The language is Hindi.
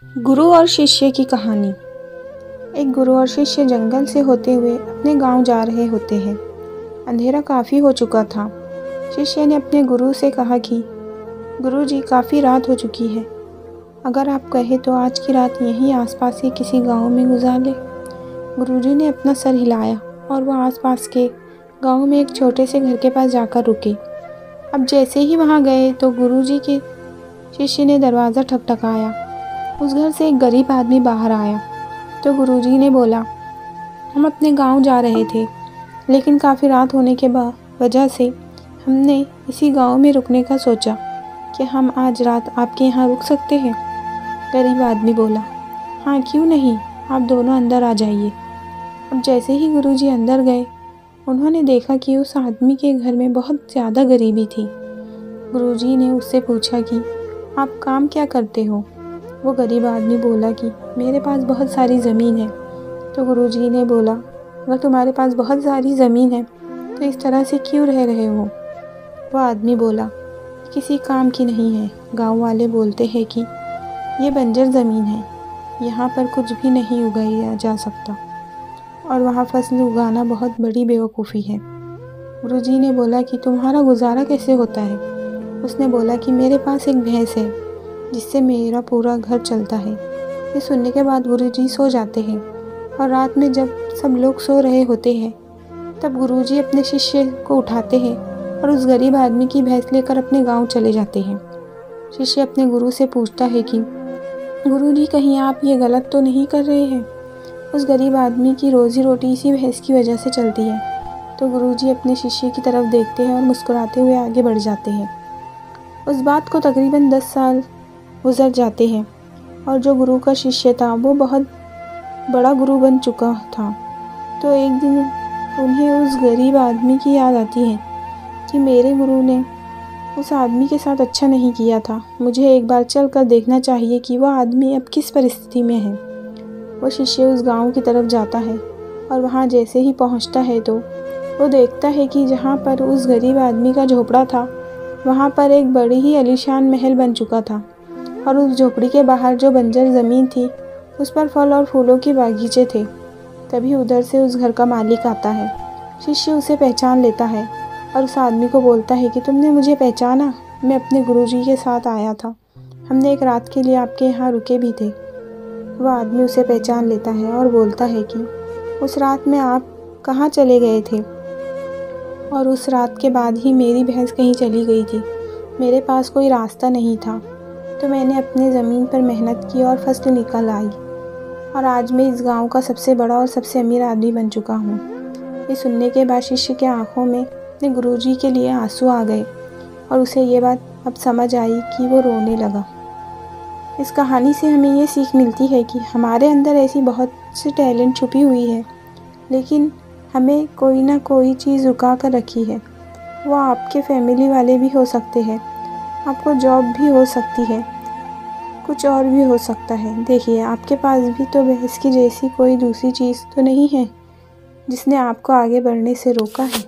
गुरु और शिष्य की कहानी। एक गुरु और शिष्य जंगल से होते हुए अपने गांव जा रहे होते हैं। अंधेरा काफ़ी हो चुका था। शिष्य ने अपने गुरु से कहा कि गुरु जी, काफ़ी रात हो चुकी है, अगर आप कहें तो आज की रात यहीं आसपास के किसी गांव में गुजार ले। गुरुजी ने अपना सर हिलाया और वह आसपास के गांव में एक छोटे से घर के पास जाकर रुके। अब जैसे ही वहां गए तो गुरुजी के शिष्य ने दरवाज़ा ठकठकाया। उस घर से एक गरीब आदमी बाहर आया तो गुरुजी ने बोला, हम अपने गांव जा रहे थे, लेकिन काफ़ी रात होने के वजह से हमने इसी गांव में रुकने का सोचा कि हम आज रात आपके यहाँ रुक सकते हैं। गरीब आदमी बोला, हाँ क्यों नहीं, आप दोनों अंदर आ जाइए। अब जैसे ही गुरुजी अंदर गए, उन्होंने देखा कि उस आदमी के घर में बहुत ज़्यादा गरीबी थी। गुरुजी ने उससे पूछा कि आप काम क्या करते हो। वो गरीब आदमी बोला कि मेरे पास बहुत सारी ज़मीन है। तो गुरुजी ने बोला, अगर तुम्हारे पास बहुत सारी ज़मीन है तो इस तरह से क्यों रह रहे हो। वह आदमी बोला, किसी काम की नहीं है, गांव वाले बोलते हैं कि ये बंजर ज़मीन है, यहाँ पर कुछ भी नहीं उगाया जा सकता और वहाँ फसल उगाना बहुत बड़ी बेवकूफ़ी है। गुरुजी ने बोला कि तुम्हारा गुजारा कैसे होता है। उसने बोला कि मेरे पास एक भैंस है जिससे मेरा पूरा घर चलता है। ये सुनने के बाद गुरुजी सो जाते हैं और रात में जब सब लोग सो रहे होते हैं तब गुरुजी अपने शिष्य को उठाते हैं और उस गरीब आदमी की भैंस लेकर अपने गांव चले जाते हैं। शिष्य अपने गुरु से पूछता है कि गुरुजी, कहीं आप ये गलत तो नहीं कर रहे हैं। उस गरीब आदमी की रोज़ी रोटी इसी भैंस की वजह से चलती है। तो गुरुजी अपने शिष्य की तरफ देखते हैं और मुस्कुराते हुए आगे बढ़ जाते हैं। उस बात को तकरीबन 10 साल गुजर जाते हैं और जो गुरु का शिष्य था वो बहुत बड़ा गुरु बन चुका था। तो एक दिन उन्हें उस गरीब आदमी की याद आती है कि मेरे गुरु ने उस आदमी के साथ अच्छा नहीं किया था, मुझे एक बार चल कर देखना चाहिए कि वह आदमी अब किस परिस्थिति में है। वो शिष्य उस गांव की तरफ जाता है और वहां जैसे ही पहुंचता है तो वो देखता है कि जहां पर उस गरीब आदमी का झोपड़ा था वहां पर एक बड़ी ही आलीशान महल बन चुका था और उस झोपड़ी के बाहर जो बंजर ज़मीन थी उस पर फल और फूलों के बागीचे थे। तभी उधर से उस घर का मालिक आता है। शिष्य उसे पहचान लेता है और उस आदमी को बोलता है कि तुमने मुझे पहचाना, मैं अपने गुरुजी के साथ आया था, हमने एक रात के लिए आपके यहाँ रुके भी थे। वह आदमी उसे पहचान लेता है और बोलता है कि उस रात में आप कहाँ चले गए थे और उस रात के बाद ही मेरी भैंस कहीं चली गई थी। मेरे पास कोई रास्ता नहीं था तो मैंने अपने ज़मीन पर मेहनत की और फसल निकल आई और आज मैं इस गांव का सबसे बड़ा और सबसे अमीर आदमी बन चुका हूँ। ये सुनने के बाद शिष्य के आंखों में अपने गुरुजी के लिए आंसू आ गए और उसे ये बात अब समझ आई कि वो रोने लगा। इस कहानी से हमें ये सीख मिलती है कि हमारे अंदर ऐसी बहुत सी टैलेंट छुपी हुई है, लेकिन हमें कोई ना कोई चीज़ रुका कर रखी है। वो आपके फैमिली वाले भी हो सकते हैं, आपको जॉब भी हो सकती है, कुछ और भी हो सकता है। देखिए, आपके पास भी तो भैंस की जैसी कोई दूसरी चीज़ तो नहीं है जिसने आपको आगे बढ़ने से रोका है।